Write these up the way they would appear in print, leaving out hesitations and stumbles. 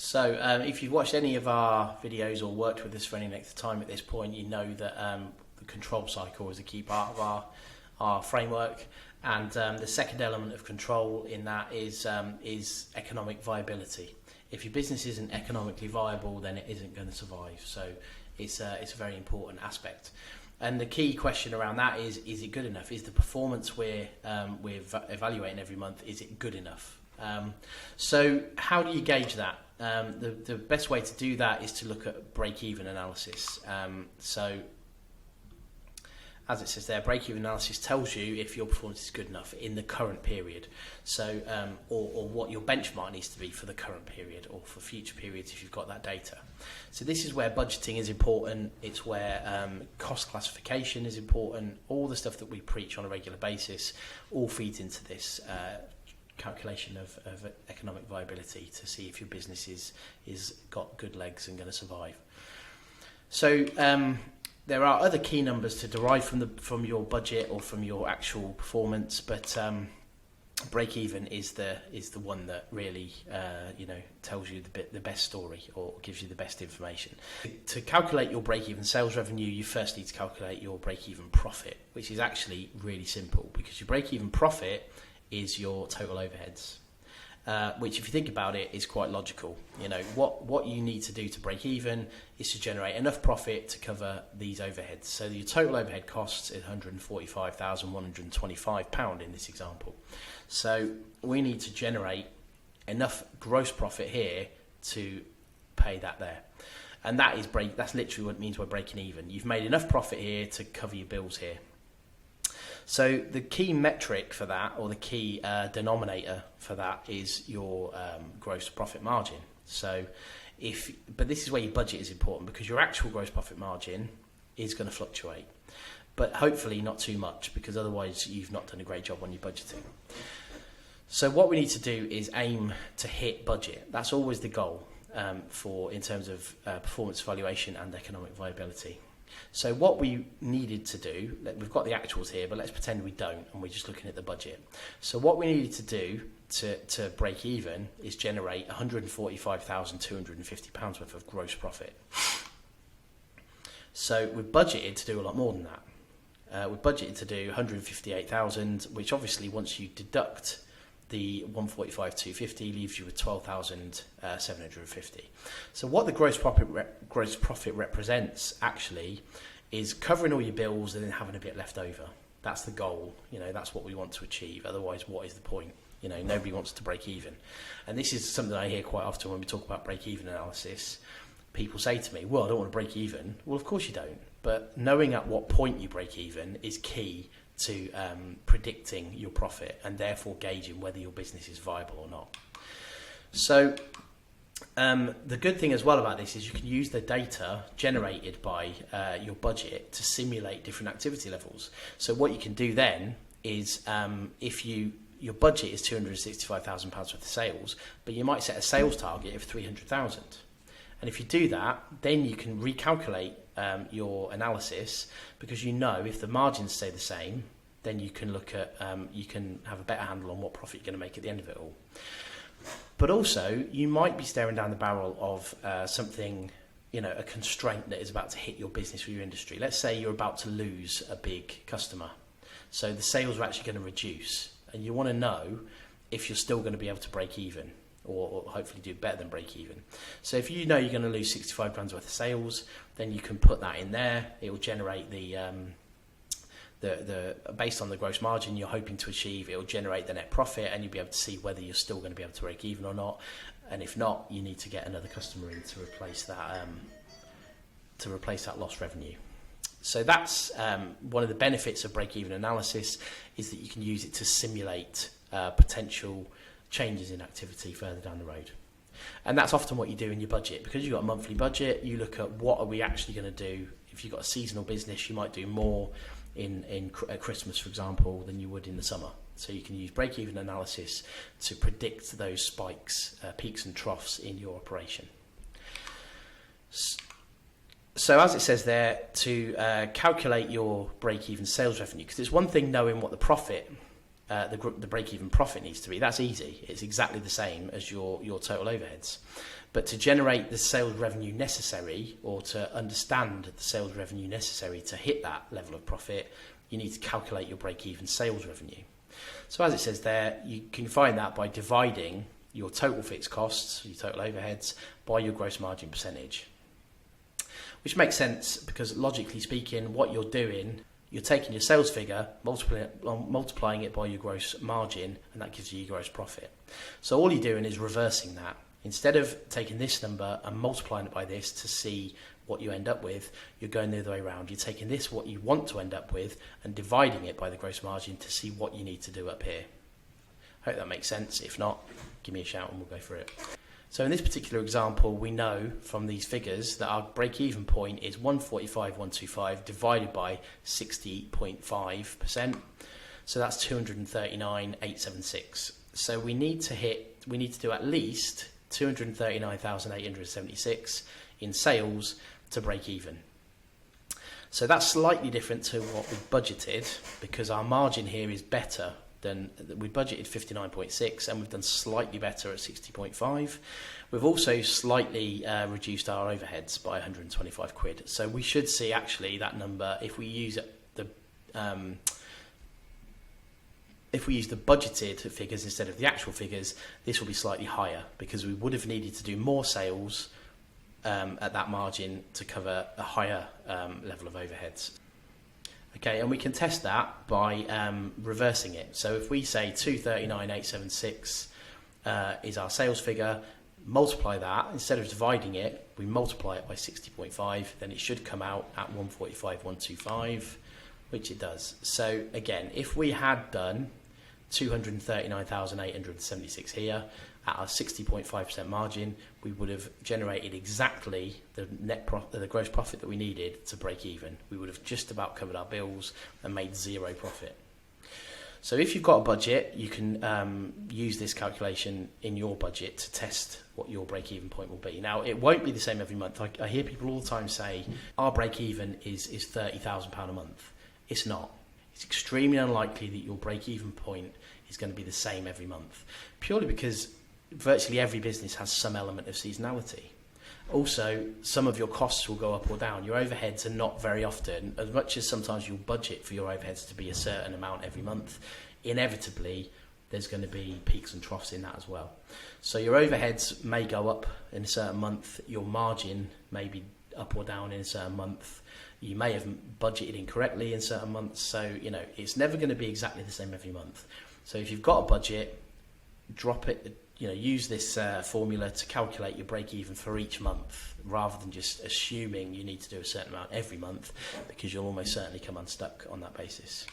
So if you've watched any of our videos or worked with us for any length of time at this point, you know that the control cycle is a key part of our framework. And the second element of control in that is economic viability. If your business isn't economically viable, then it isn't going to survive. So it's a very important aspect. And the key question around that is it good enough? Is the performance we're evaluating every month, is it good enough? So how do you gauge that? The best way to do that is to look at break-even analysis. So as it says there, break-even analysis tells you if your performance is good enough in the current period. So or what your benchmark needs to be for the current period or for future periods if you've got that data. So this is where budgeting is important. It's where cost classification is important. All the stuff that we preach on a regular basis all feeds into this calculation of economic viability to see if your business is got good legs and going to survive. So there are other key numbers to derive from your budget or from your actual performance, but break even is the one that really tells you the best story or gives you the best information. To calculate your break even sales revenue, you first need to calculate your break even profit, which is actually really simple because your break even profit is your total overheads, which if you think about it is quite logical. What you need to do to break even is to generate enough profit to cover these overheads. So your total overhead costs is £145,125 in this example. So we need to generate enough gross profit here to pay that there. And that's literally what it means we're breaking even. You've made enough profit here to cover your bills here. So the key metric for that, or the key denominator for that, is your gross profit margin. So, but this is where your budget is important because your actual gross profit margin is going to fluctuate, but hopefully not too much because otherwise you've not done a great job on your budgeting. So what we need to do is aim to hit budget. That's always the goal in terms of performance evaluation and economic viability. So what we needed to do, we've got the actuals here, but let's pretend we don't and we're just looking at the budget. So what we needed to do to break even is generate £145,250 worth of gross profit. So we budgeted to do a lot more than that. We budgeted to do 158,000, which obviously once you deduct the 145,250 leaves you with 12,750. So what the gross profit represents actually is covering all your bills and then having a bit left over. That's the goal. That's what we want to achieve. Otherwise, what is the point? Nobody wants to break even. And this is something I hear quite often when we talk about break-even analysis. People say to me, well, I don't want to break even. Well, of course you don't. But knowing at what point you break even is key to predicting your profit and therefore gauging whether your business is viable or not. So the good thing as well about this is you can use the data generated by your budget to simulate different activity levels. So what you can do then is if your budget is £265,000 worth of sales, but you might set a sales target of 300,000. And if you do that, then you can recalculate your analysis because if the margins stay the same, then you can look at you can have a better handle on what profit you're going to make at the end of it all. But also, you might be staring down the barrel of something, a constraint that is about to hit your business or your industry. Let's say you're about to lose a big customer, so the sales are actually going to reduce, and you want to know if you're still going to be able to break even. Or hopefully do better than break even. So if you know you're going to lose 65 grand worth of sales, then you can put that in there. It will generate the based on the gross margin you're hoping to achieve. It will generate the net profit, and you'll be able to see whether you're still going to be able to break even or not. And if not, you need to get another customer in to replace that lost revenue. So that's one of the benefits of break-even analysis is that you can use it to simulate potential changes in activity further down the road. And that's often what you do in your budget. Because you've got a monthly budget, you look at what are we actually going to do. If you've got a seasonal business, you might do more at Christmas, for example, than you would in the summer. So you can use break-even analysis to predict those spikes, peaks and troughs in your operation. So as it says there, to calculate your break-even sales revenue, because it's one thing knowing what the profit the break-even profit needs to be. That's easy. It's exactly the same as your total overheads. But to generate the sales revenue necessary, or to understand the sales revenue necessary to hit that level of profit, you need to calculate your break-even sales revenue. So as it says there, you can find that by dividing your total fixed costs, your total overheads, by your gross margin percentage. Which makes sense because logically speaking, what you're doing, you're taking your sales figure, multiplying it by your gross margin, and that gives you your gross profit. So all you're doing is reversing that. Instead of taking this number and multiplying it by this to see what you end up with, you're going the other way around. You're taking this, what you want to end up with, and dividing it by the gross margin to see what you need to do up here. Hope that makes sense. If not, give me a shout and we'll go through it. So in this particular example, we know from these figures that our break-even point is 145,125 divided by 60.5%. So that's 239,876. So we need to do at least 239,876 in sales to break even. So that's slightly different to what we budgeted, because our margin here is better than we budgeted 59.6, and we've done slightly better at 60.5. We've also slightly reduced our overheads by 125 quid. So we should see actually that number, if we use the budgeted figures instead of the actual figures, this will be slightly higher because we would have needed to do more sales at that margin to cover a higher level of overheads. Okay, and we can test that by reversing it. So if we say 239,876 is our sales figure, multiply that, instead of dividing it, we multiply it by 60.5, then it should come out at 145,125, which it does. So again, if we had done 239,876 here at our 60.5% margin, we would have generated exactly the the gross profit that we needed to break even. We would have just about covered our bills and made zero profit. So if you've got a budget, you can use this calculation in your budget to test what your break-even point will be. Now, it won't be the same every month. I hear people all the time say, our break-even is £30,000 a month. It's not. It's extremely unlikely that your break-even point is going to be the same every month, purely because virtually every business has some element of seasonality. Also, some of your costs will go up or down. Your overheads are not very often, as much as sometimes you'll budget for your overheads to be a certain amount every month, inevitably there's going to be peaks and troughs in that as well. So your overheads may go up in a certain month, your margin may be up or down in a certain month, you may have budgeted incorrectly in certain months, so it's never going to be exactly the same every month. So if you've got a budget, drop it, use this formula to calculate your break even for each month, rather than just assuming you need to do a certain amount every month, because you'll almost certainly come unstuck on that basis.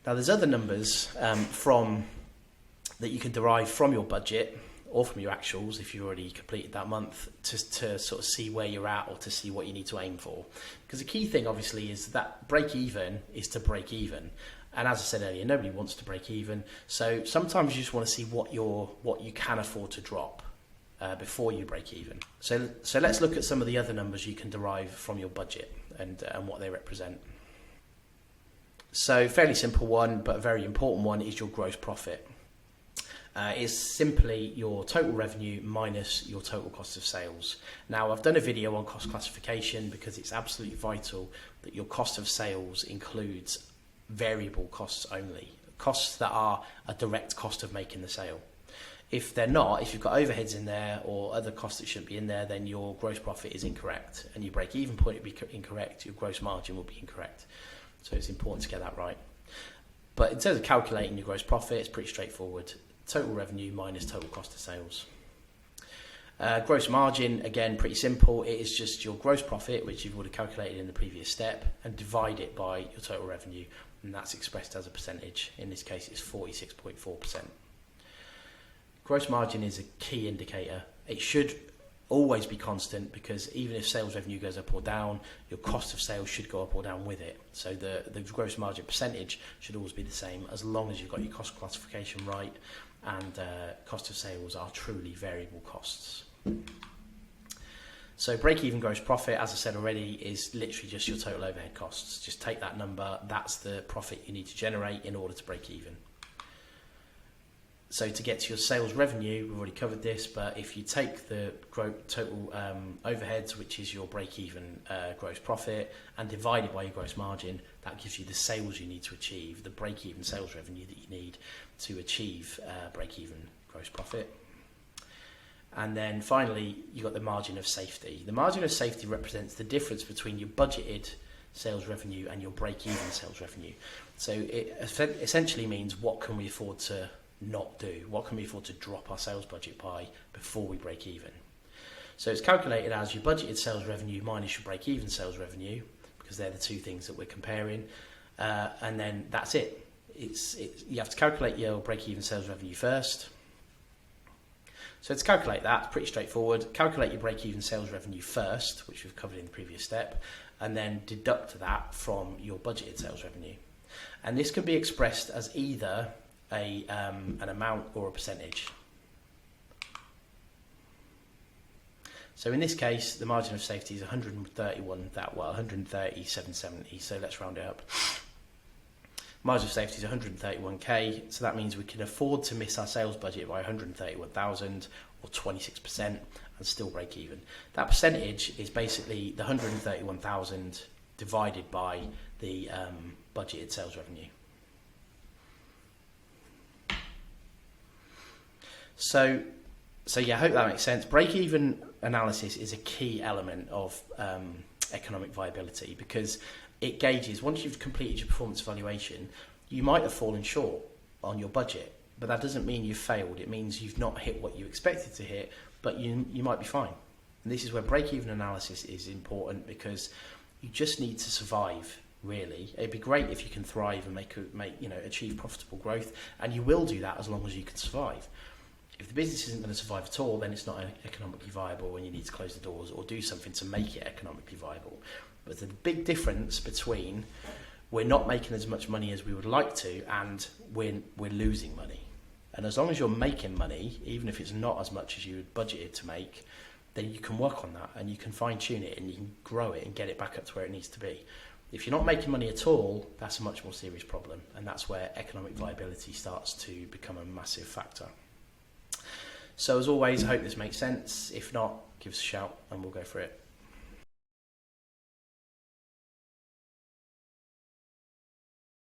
Now there's other numbers that you can derive from your budget or from your actuals if you've already completed that month to sort of see where you're at or to see what you need to aim for. Because the key thing obviously is that break even is to break even. And as I said earlier, nobody wants to break even. So sometimes you just want to see what you can afford to drop before you break even. So let's look at some of the other numbers you can derive from your budget and what they represent. So fairly simple one, but a very important one is your gross profit. Is simply your total revenue minus your total cost of sales. Now, I've done a video on cost classification because it's absolutely vital that your cost of sales includes variable costs only, costs that are a direct cost of making the sale. If they're not, if you've got overheads in there or other costs that shouldn't be in there, then your gross profit is incorrect, and your break-even point will be incorrect, your gross margin will be incorrect. So it's important to get that right. But in terms of calculating your gross profit, it's pretty straightforward. Total revenue minus total cost of sales. Gross margin, again, pretty simple. It is just your gross profit, which you've already calculated in the previous step, and divide it by your total revenue, and that's expressed as a percentage. In this case, it's 46.4%. Gross margin is a key indicator. It should always be constant, because even if sales revenue goes up or down, your cost of sales should go up or down with it. So the gross margin percentage should always be the same, as long as you've got your cost classification right and cost of sales are truly variable costs. So break-even gross profit, as I said already, is literally just your total overhead costs. Just take that number, that's the profit you need to generate in order to break even. So to get to your sales revenue, we've already covered this, but if you take the total overheads, which is your break-even gross profit, and divide it by your gross margin, that gives you the sales you need to achieve, the break-even sales revenue that you need to achieve break-even gross profit. And then finally, you've got the margin of safety. The margin of safety represents the difference between your budgeted sales revenue and your break-even sales revenue. So it essentially means what can we afford to not do? What can we afford to drop our sales budget by before we break even? So it's calculated as your budgeted sales revenue minus your break-even sales revenue, because they're the two things that we're comparing, and then that's it. You have to calculate your break-even sales revenue first. So to calculate that, it's pretty straightforward. Calculate your break-even sales revenue first, which we've covered in the previous step, and then deduct that from your budgeted sales revenue. And this can be expressed as either an amount or a percentage. So in this case, the margin of safety is 137.70. So let's round it up. Margin of safety is 131k. So that means we can afford to miss our sales budget by 131,000 or 26% and still break even. That percentage is basically the 131,000 divided by the budgeted sales revenue. So yeah, I hope that makes sense. Break-even analysis is a key element of economic viability because it gauges, once you've completed your performance evaluation, you might have fallen short on your budget, but that doesn't mean you've failed. It means you've not hit what you expected to hit, but you might be fine. And this is where break-even analysis is important because you just need to survive. Really, it'd be great if you can thrive and achieve profitable growth, and you will do that as long as you can survive. If the business isn't going to survive at all, then it's not economically viable and you need to close the doors or do something to make it economically viable. But there's a big difference between we're not making as much money as we would like to and we're losing money. And as long as you're making money, even if it's not as much as you had budgeted to make, then you can work on that and you can fine-tune it and you can grow it and get it back up to where it needs to be. If you're not making money at all, that's a much more serious problem, and that's where economic viability starts to become a massive factor. So as always, I hope this makes sense. If not, give us a shout and we'll go for it.